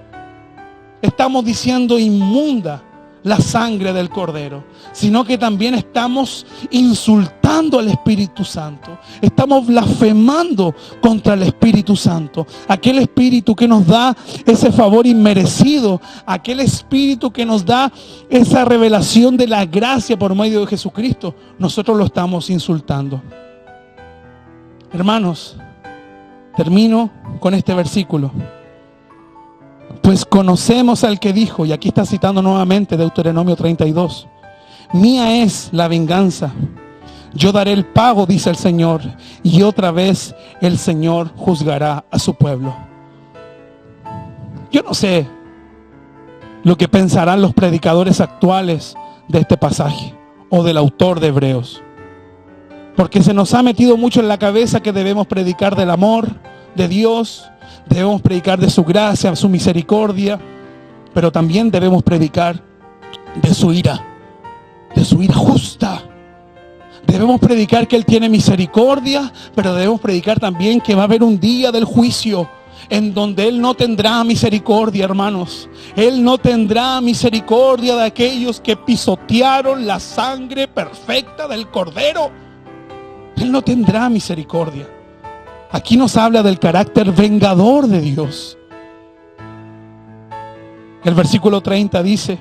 estamos diciendo inmunda la sangre del Cordero, sino que también estamos insultando al Espíritu Santo. Estamos blasfemando contra el Espíritu Santo, aquel Espíritu que nos da ese favor inmerecido, aquel Espíritu que nos da esa revelación de la gracia por medio de Jesucristo. Nosotros lo estamos insultando. Hermanos, termino con este versículo. Pues conocemos al que dijo, y aquí está citando nuevamente Deuteronomio 32. Mía es la venganza, yo daré el pago, dice el Señor, y otra vez el Señor juzgará a su pueblo. Yo no sé lo que pensarán los predicadores actuales de este pasaje o del autor de Hebreos. Porque se nos ha metido mucho en la cabeza que debemos predicar del amor de Dios, debemos predicar de su gracia, su misericordia, pero también debemos predicar de su ira justa. Debemos predicar que Él tiene misericordia, pero debemos predicar también que va a haber un día del juicio en donde Él no tendrá misericordia, hermanos. Él no tendrá misericordia de aquellos que pisotearon la sangre perfecta del Cordero. Él no tendrá misericordia. Aquí nos habla del carácter vengador de Dios. El versículo 30 dice,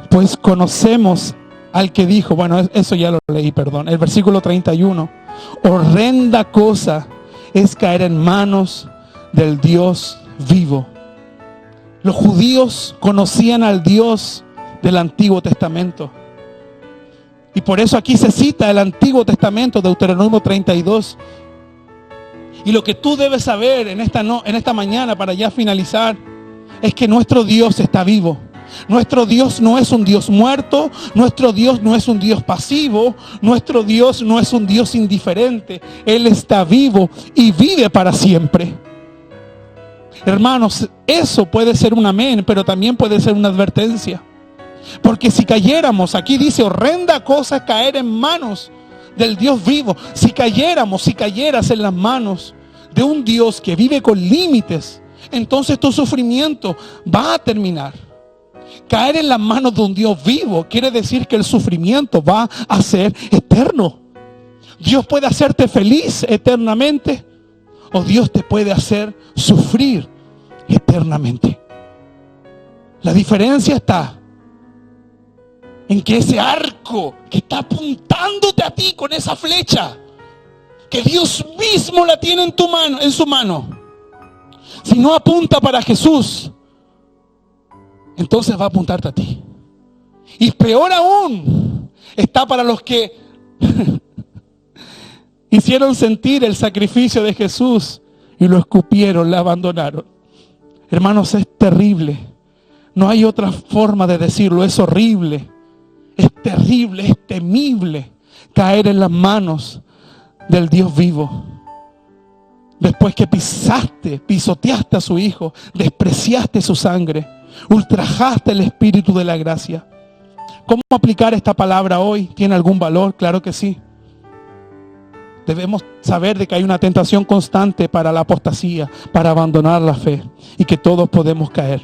pues conocemos al que dijo, bueno, eso ya lo leí, perdón. El versículo 31, horrenda cosa es caer en manos del Dios vivo. Los judíos conocían al Dios del Antiguo Testamento. Y por eso aquí se cita el Antiguo Testamento, Deuteronomio 32. Y lo que tú debes saber en esta mañana, para ya finalizar, es que nuestro Dios está vivo. Nuestro Dios no es un Dios muerto. Nuestro Dios no es un Dios pasivo. Nuestro Dios no es un Dios indiferente. Él está vivo y vive para siempre. Hermanos, eso puede ser un amén, pero también puede ser una advertencia. Porque si cayéramos, aquí dice, horrenda cosa es caer en manos del Dios vivo. Si cayeras en las manos de un Dios que vive con límites, entonces tu sufrimiento va a terminar. Caer en las manos de un Dios vivo quiere decir que el sufrimiento va a ser eterno. Dios puede hacerte feliz eternamente, o Dios te puede hacer sufrir eternamente. La diferencia está en que ese arco que está apuntándote a ti con esa flecha, que Dios mismo la tiene en tu mano, en su mano, si no apunta para Jesús, entonces va a apuntarte a ti. Y peor aún, está para los que hicieron sentir el sacrificio de Jesús y lo escupieron, lo abandonaron. Hermanos, es terrible. No hay otra forma de decirlo. Es horrible, es terrible, es temible caer en las manos del Dios vivo. Después que pisoteaste a su Hijo, despreciaste su sangre, ultrajaste el Espíritu de la gracia. ¿Cómo aplicar esta palabra hoy? ¿Tiene algún valor? Claro que sí. Debemos saber de que hay una tentación constante para la apostasía, para abandonar la fe, y que todos podemos caer.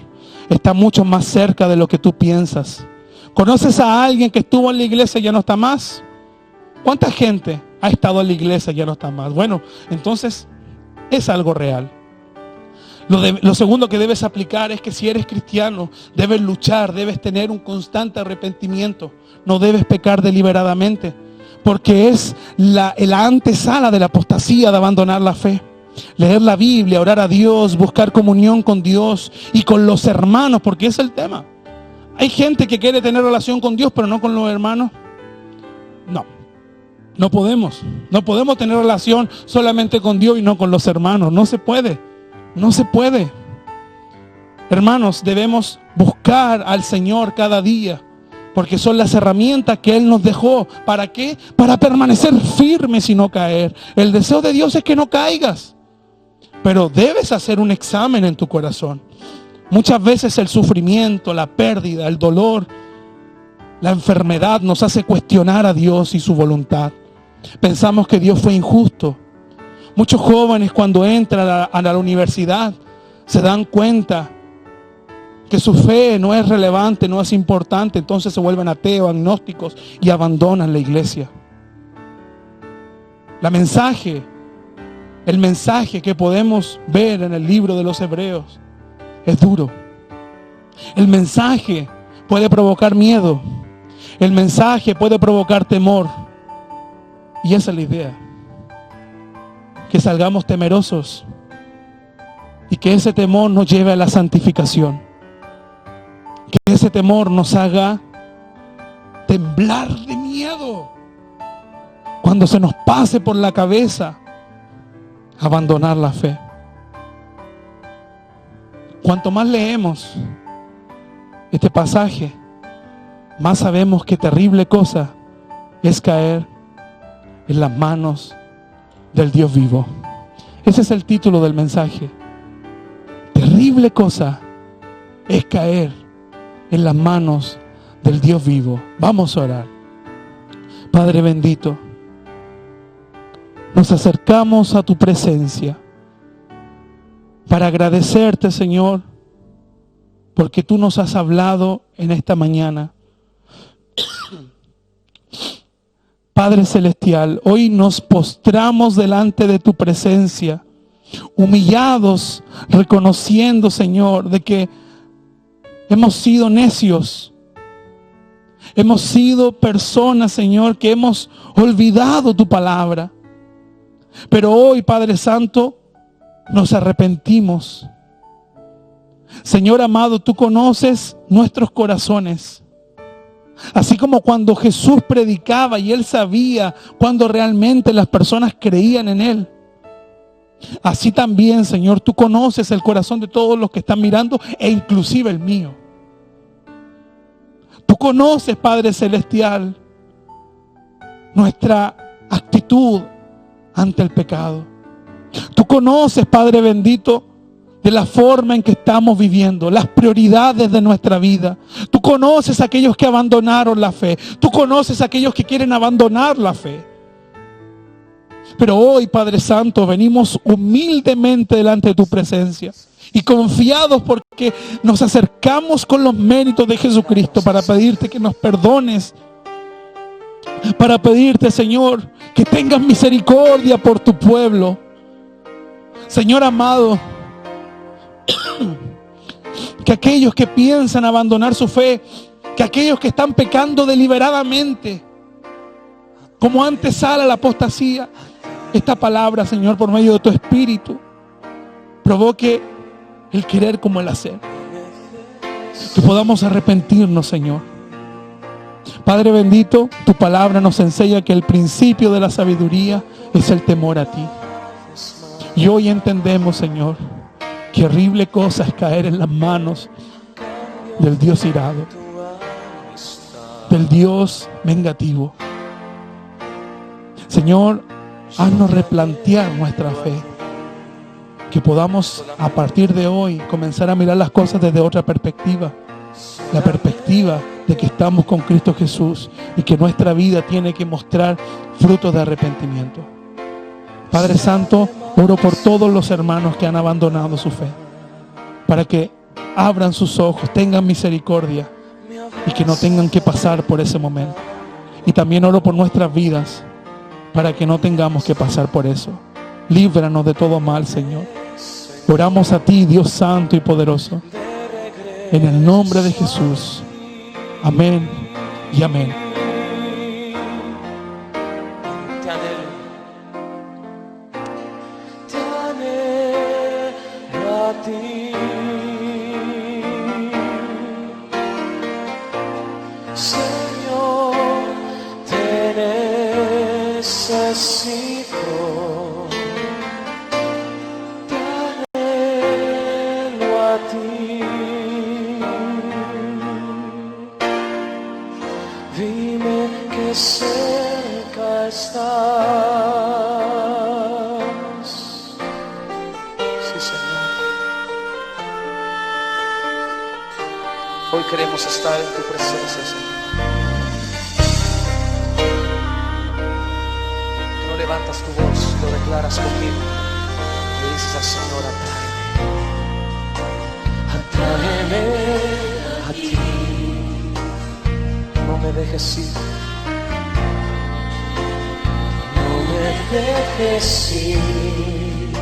Está mucho más cerca de lo que tú piensas. ¿Conoces a alguien que estuvo en la iglesia y ya no está más? ¿Cuánta gente ha estado en la iglesia y ya no está más? Bueno, entonces es algo real. Lo segundo que debes aplicar es que si eres cristiano, debes luchar, debes tener un constante arrepentimiento. No debes pecar deliberadamente, porque es la antesala de la apostasía, de abandonar la fe. Leer la Biblia, orar a Dios, buscar comunión con Dios y con los hermanos, porque es el tema. Hay gente que quiere tener relación con Dios, pero no con los hermanos. No podemos. No podemos tener relación solamente con Dios y no con los hermanos. No se puede. No se puede. Hermanos, debemos buscar al Señor cada día, porque son las herramientas que Él nos dejó. ¿Para qué? Para permanecer firmes y no caer. El deseo de Dios es que no caigas, pero debes hacer un examen en tu corazón. Muchas veces el sufrimiento, la pérdida, el dolor, la enfermedad nos hace cuestionar a Dios y su voluntad. Pensamos que Dios fue injusto. Muchos jóvenes, cuando entran a la universidad, se dan cuenta que su fe no es relevante, no es importante. Entonces se vuelven ateos, agnósticos y abandonan la iglesia. El mensaje que podemos ver en el libro de los Hebreos es duro. El mensaje puede provocar miedo. El mensaje puede provocar temor. Y esa es la idea. Que salgamos temerosos y que ese temor nos lleve a la santificación. Que ese temor nos haga temblar de miedo cuando se nos pase por la cabeza abandonar la fe. Cuanto más leemos este pasaje, más sabemos qué terrible cosa es caer en las manos del Dios vivo. Ese es el título del mensaje. Terrible cosa es caer en las manos del Dios vivo. Vamos a orar. Padre bendito, nos acercamos a tu presencia para agradecerte, Señor, porque tú nos has hablado en esta mañana. Padre celestial, hoy nos postramos delante de tu presencia, humillados, reconociendo, Señor, de que hemos sido necios. Hemos sido personas, Señor, que hemos olvidado tu palabra. Pero hoy, Padre Santo, nos arrepentimos. Señor amado, tú conoces nuestros corazones. Así como cuando Jesús predicaba y Él sabía cuando realmente las personas creían en Él. Así también, Señor, tú conoces el corazón de todos los que están mirando e inclusive el mío. Tú conoces, Padre Celestial, nuestra actitud ante el pecado. Tú conoces, Padre bendito, de la forma en que estamos viviendo, las prioridades de nuestra vida. Tú conoces a aquellos que abandonaron la fe. Tú conoces a aquellos que quieren abandonar la fe. Pero hoy, Padre Santo, venimos humildemente delante de tu presencia y confiados porque nos acercamos con los méritos de Jesucristo para pedirte que nos perdones, para pedirte, Señor, que tengas misericordia por tu pueblo. Señor amado, que aquellos que piensan abandonar su fe, que aquellos que están pecando deliberadamente, como antesala la apostasía, esta palabra, Señor, por medio de tu Espíritu, provoque el querer como el hacer. Que podamos arrepentirnos, Señor. Padre bendito, tu palabra nos enseña que el principio de la sabiduría es el temor a ti. Y hoy entendemos, Señor, qué horrible cosa es caer en las manos del Dios irado, del Dios vengativo. Señor, haznos replantear nuestra fe, que podamos a partir de hoy comenzar a mirar las cosas desde otra perspectiva, la perspectiva de que estamos con Cristo Jesús y que nuestra vida tiene que mostrar frutos de arrepentimiento. Padre Santo, oro por todos los hermanos que han abandonado su fe, para que abran sus ojos, tengan misericordia y que no tengan que pasar por ese momento. Y también oro por nuestras vidas, para que no tengamos que pasar por eso. Líbranos de todo mal, Señor. Oramos a ti, Dios santo y poderoso, en el nombre de Jesús. Amén y amén. Te anhelo a ti, Señor, te necesito. Te anhelo a ti. Dime que cerca estás. Sí, Señor. Hoy queremos estar en tu presencia, Señor. Que no levantas tu voz, lo declaras conmigo. Le dices al Señor, atráeme a ti. No me dejes ir, no me dejes ir.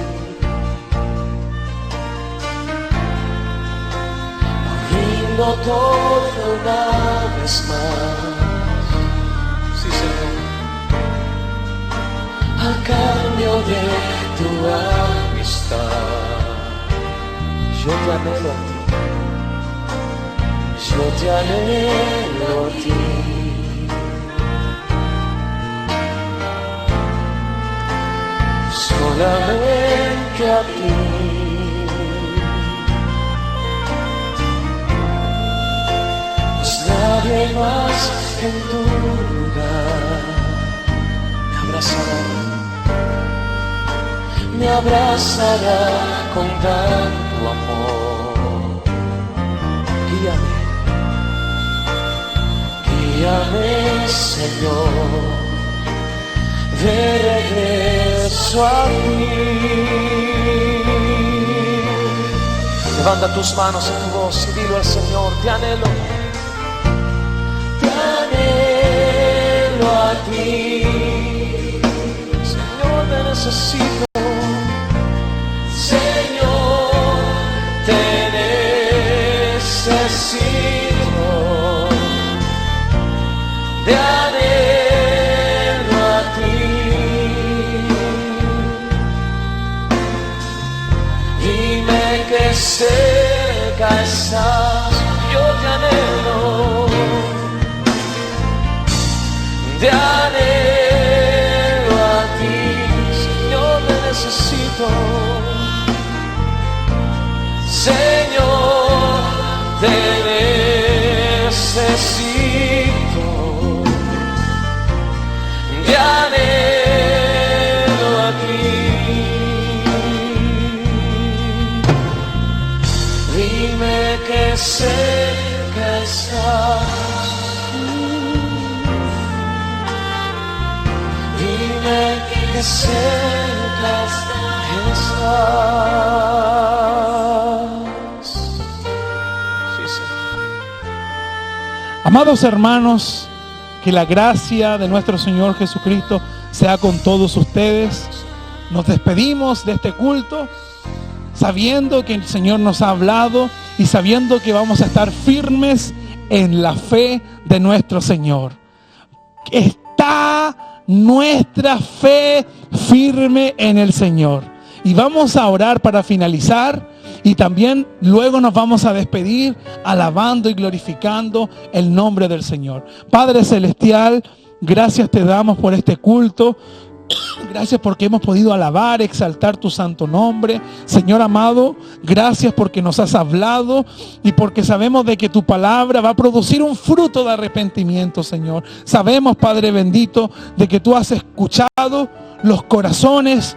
Rindo todo una vez más. Sí, Señor. A cambio de tu amistad, yo te anhelo a ti. Yo te anhelo a ti. Solamente a ti. Pues nadie más en tu lugar me abrazará con tanto amor. Guíame. Guíame, Señor, de regreso a ti. Levanta tus manos en tu voz y dilo al Señor, te anhelo. Te anhelo a ti. Señor, te necesito. Señor, te necesito. Te anhelo a ti. Dime que cerca estás, yo te anhelo. Te anhelo a ti, Señor, te necesito. Señor, te necesito. Te anhelo a ti. Dime que cerca estás. Dime que cerca estás. Sí, Señor. Amados hermanos, que la gracia de nuestro Señor Jesucristo sea con todos ustedes. Nos despedimos de este culto sabiendo que el Señor nos ha hablado y sabiendo que vamos a estar firmes en la fe de nuestro Señor. Está nuestra fe firme en el Señor. Y vamos a orar para finalizar. Y también luego nos vamos a despedir alabando y glorificando el nombre del Señor. Padre Celestial, gracias te damos por este culto. Gracias porque hemos podido alabar, exaltar tu santo nombre. Señor amado, gracias porque nos has hablado y porque sabemos de que tu palabra va a producir un fruto de arrepentimiento, Señor. Sabemos, Padre bendito, de que tú has escuchado los corazones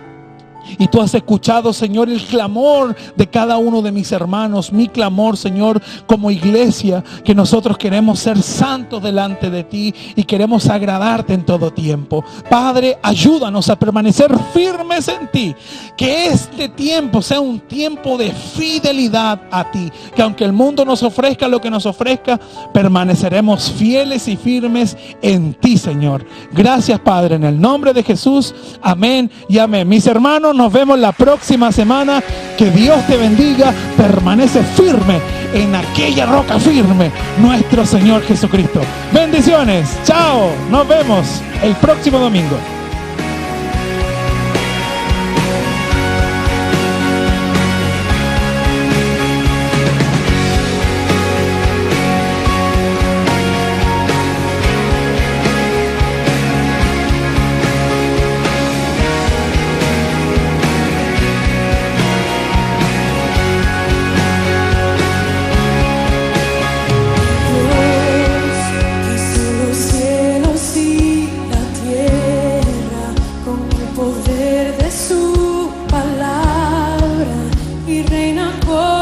y tú has escuchado, Señor, el clamor de cada uno de mis hermanos. Mi clamor, Señor, como iglesia, que nosotros queremos ser santos delante de ti y queremos agradarte en todo tiempo. Padre, ayúdanos a permanecer firmes en ti. Que este tiempo sea un tiempo de fidelidad a ti. Que aunque el mundo nos ofrezca lo que nos ofrezca, permaneceremos fieles y firmes en ti, Señor. Gracias, Padre, en el nombre de Jesús. Amén y amén. Mis hermanos, nos vemos la próxima semana. Que Dios te bendiga. Permanece firme en aquella roca firme, nuestro Señor Jesucristo. Bendiciones. Chao. Nos vemos el próximo domingo. Poder de su palabra y reina con